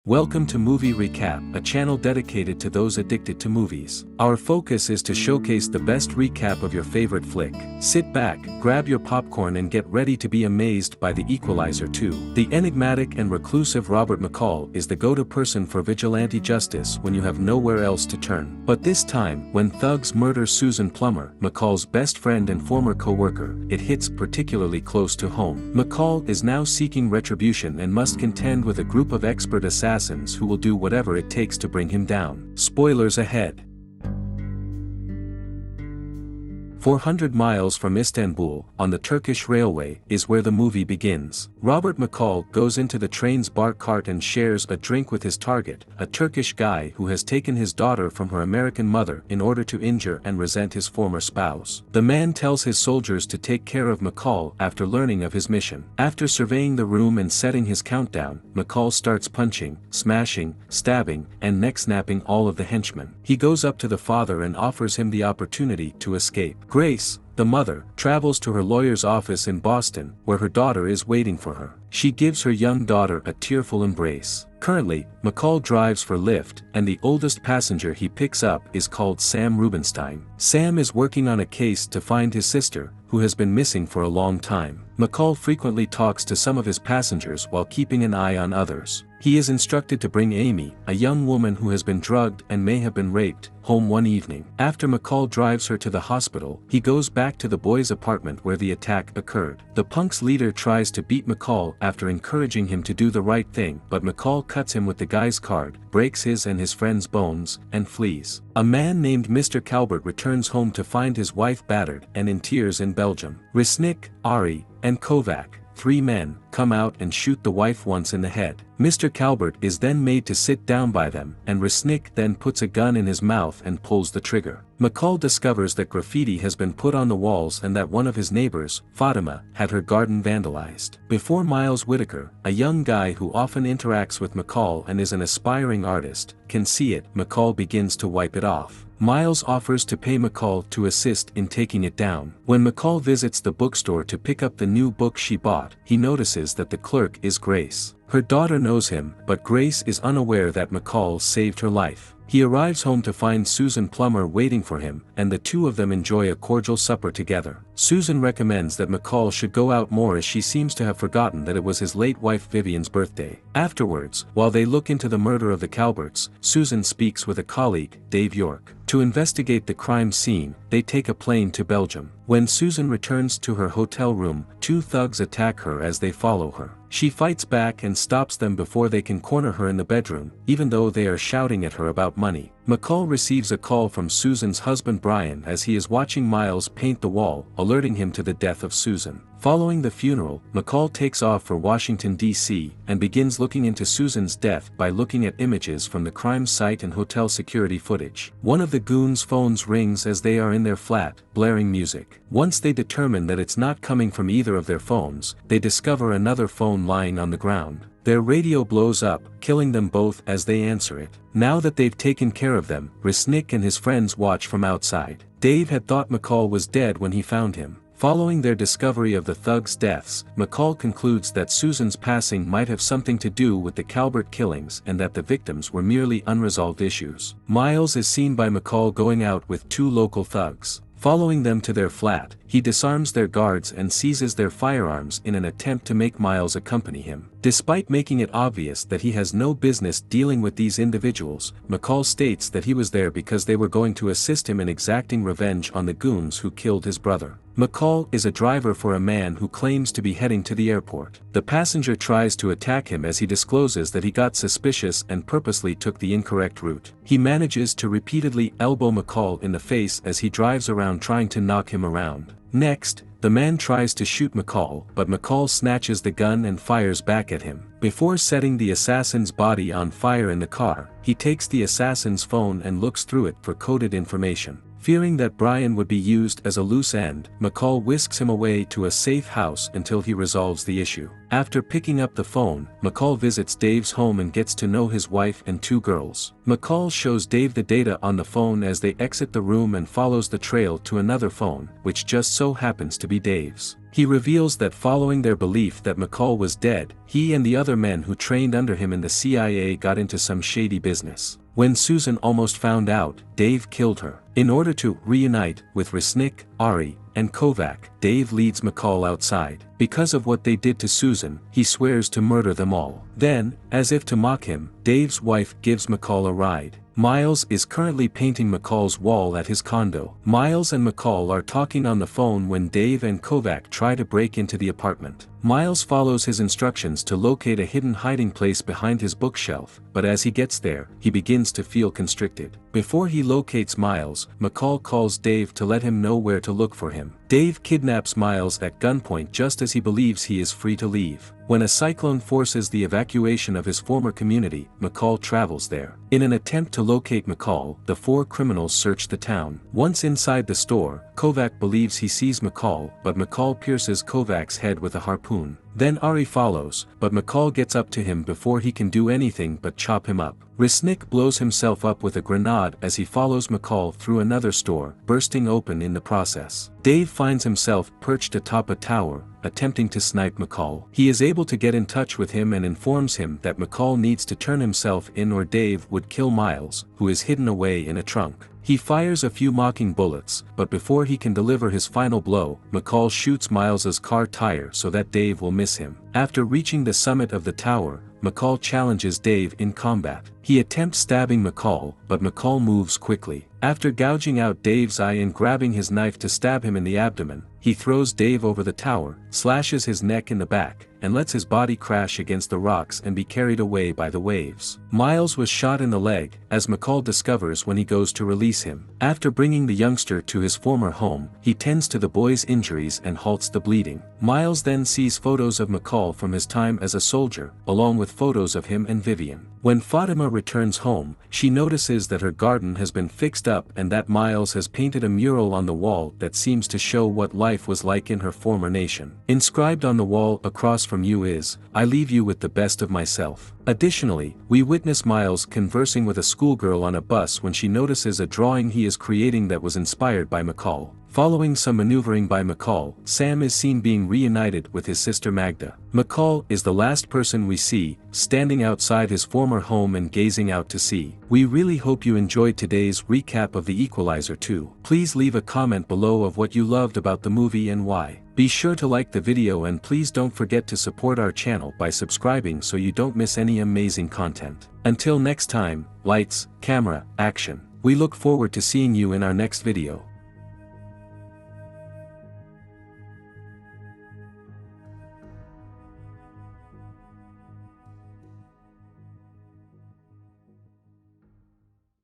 Welcome to Movie Recap, a channel dedicated to those addicted to movies. Our focus is to showcase the best recap of your favorite flick. Sit back, grab your popcorn and get ready to be amazed by The Equalizer 2. The enigmatic and reclusive Robert McCall is the go-to person for vigilante justice when you have nowhere else to turn. But this time, when thugs murder Susan Plummer, McCall's best friend and former co-worker, it hits particularly close to home. McCall is now seeking retribution and must contend with a group of expert assassins who will do whatever it takes to bring him down. Spoilers ahead. 400 miles from Istanbul, on the Turkish railway, is where the movie begins. Robert McCall goes into the train's bar cart and shares a drink with his target, a Turkish guy who has taken his daughter from her American mother in order to injure and resent his former spouse. The man tells his soldiers to take care of McCall after learning of his mission. After surveying the room and setting his countdown, McCall starts punching, smashing, stabbing, and neck-snapping all of the henchmen. He goes up to the father and offers him the opportunity to escape. Grace, the mother, travels to her lawyer's office in Boston, where her daughter is waiting for her. She gives her young daughter a tearful embrace. Currently, McCall drives for Lyft, and the oldest passenger he picks up is called Sam Rubinstein. Sam is working on a case to find his sister, who has been missing for a long time. McCall frequently talks to some of his passengers while keeping an eye on others. He is instructed to bring Amy, a young woman who has been drugged and may have been raped, home one evening. After McCall drives her to the hospital, he goes back to the boy's apartment where the attack occurred. The punk's leader tries to beat McCall after encouraging him to do the right thing, but McCall cuts him with the guy's card, breaks his and his friend's bones, and flees. A man named Mr. Calvert returns home to find his wife battered and in tears in Belgium. Resnick, Ari, and Kovac, three men, come out and shoot the wife once in the head. Mr. Calvert is then made to sit down by them, and Resnick then puts a gun in his mouth and pulls the trigger. McCall discovers that graffiti has been put on the walls and that one of his neighbors, Fatima, had her garden vandalized. Before Miles Whitaker, a young guy who often interacts with McCall and is an aspiring artist, can see it, McCall begins to wipe it off. Miles offers to pay McCall to assist in taking it down. When McCall visits the bookstore to pick up the new book she bought, he notices that the clerk is Grace. Her daughter knows him, but Grace is unaware that McCall saved her life. He arrives home to find Susan Plummer waiting for him, and the two of them enjoy a cordial supper together. Susan recommends that McCall should go out more as she seems to have forgotten that it was his late wife Vivian's birthday. Afterwards, while they look into the murder of the Calverts, Susan speaks with a colleague, Dave York. To investigate the crime scene, they take a plane to Belgium. When Susan returns to her hotel room, two thugs attack her as they follow her. She fights back and stops them before they can corner her in the bedroom, even though they are shouting at her about money. McCall receives a call from Susan's husband Brian as he is watching Miles paint the wall, alerting him to the death of Susan. Following the funeral, McCall takes off for Washington, D.C., and begins looking into Susan's death by looking at images from the crime site and hotel security footage. One of the goons' phones rings as they are in their flat, blaring music. Once they determine that it's not coming from either of their phones, they discover another phone lying on the ground. Their radio blows up, killing them both as they answer it. Now that they've taken care of them, Resnick and his friends watch from outside. Dave had thought McCall was dead when he found him. Following their discovery of the thugs' deaths, McCall concludes that Susan's passing might have something to do with the Calvert killings and that the victims were merely unresolved issues. Miles is seen by McCall going out with two local thugs. Following them to their flat, he disarms their guards and seizes their firearms in an attempt to make Miles accompany him. Despite making it obvious that he has no business dealing with these individuals, McCall states that he was there because they were going to assist him in exacting revenge on the goons who killed his brother. McCall is a driver for a man who claims to be heading to the airport. The passenger tries to attack him as he discloses that he got suspicious and purposely took the incorrect route. He manages to repeatedly elbow McCall in the face as he drives around trying to knock him around. Next, the man tries to shoot McCall, but McCall snatches the gun and fires back at him. Before setting the assassin's body on fire in the car, he takes the assassin's phone and looks through it for coded information. Fearing that Brian would be used as a loose end, McCall whisks him away to a safe house until he resolves the issue. After picking up the phone, McCall visits Dave's home and gets to know his wife and two girls. McCall shows Dave the data on the phone as they exit the room and follows the trail to another phone, which just so happens to be Dave's. He reveals that following their belief that McCall was dead, he and the other men who trained under him in the CIA got into some shady business. When Susan almost found out, Dave killed her. In order to reunite with Resnick, Ari, and Kovac, Dave leads McCall outside. Because of what they did to Susan, he swears to murder them all. Then, as if to mock him, Dave's wife gives McCall a ride. Miles is currently painting McCall's wall at his condo. Miles and McCall are talking on the phone when Dave and Kovac try to break into the apartment. Miles follows his instructions to locate a hidden hiding place behind his bookshelf, but as he gets there, he begins to feel constricted. Before he locates Miles, McCall calls Dave to let him know where to look for him. Dave kidnaps Miles at gunpoint just as he believes he is free to leave. When a cyclone forces the evacuation of his former community, McCall travels there. In an attempt to locate McCall, the four criminals search the town. Once inside the store, Kovac believes he sees McCall, but McCall pierces Kovac's head with a harpoon. Then Ari follows, but McCall gets up to him before he can do anything but chop him up. Resnick blows himself up with a grenade as he follows McCall through another store, bursting open in the process. Dave finds himself perched atop a tower, attempting to snipe McCall. He is able to get in touch with him and informs him that McCall needs to turn himself in or Dave would kill Miles, who is hidden away in a trunk. He fires a few mocking bullets, but before he can deliver his final blow, McCall shoots Miles's car tire so that Dave will miss him. After reaching the summit of the tower, McCall challenges Dave in combat. He attempts stabbing McCall, but McCall moves quickly. After gouging out Dave's eye and grabbing his knife to stab him in the abdomen, he throws Dave over the tower, slashes his neck in the back, and lets his body crash against the rocks and be carried away by the waves. Miles was shot in the leg, as McCall discovers when he goes to release him. After bringing the youngster to his former home, he tends to the boy's injuries and halts the bleeding. Miles then sees photos of McCall from his time as a soldier, along with photos of him and Vivian. When Fatima returns home, she notices that her garden has been fixed up and that Miles has painted a mural on the wall that seems to show what life was like in her former nation. Inscribed on the wall across from you is, "I leave you with the best of myself." Additionally, we witness Miles conversing with a schoolgirl on a bus when she notices a drawing he is creating that was inspired by McCall. Following some maneuvering by McCall, Sam is seen being reunited with his sister Magda. McCall is the last person we see, standing outside his former home and gazing out to sea. We really hope you enjoyed today's recap of The Equalizer 2. Please leave a comment below of what you loved about the movie and why. Be sure to like the video and please don't forget to support our channel by subscribing so you don't miss any amazing content. Until next time, lights, camera, action. We look forward to seeing you in our next video.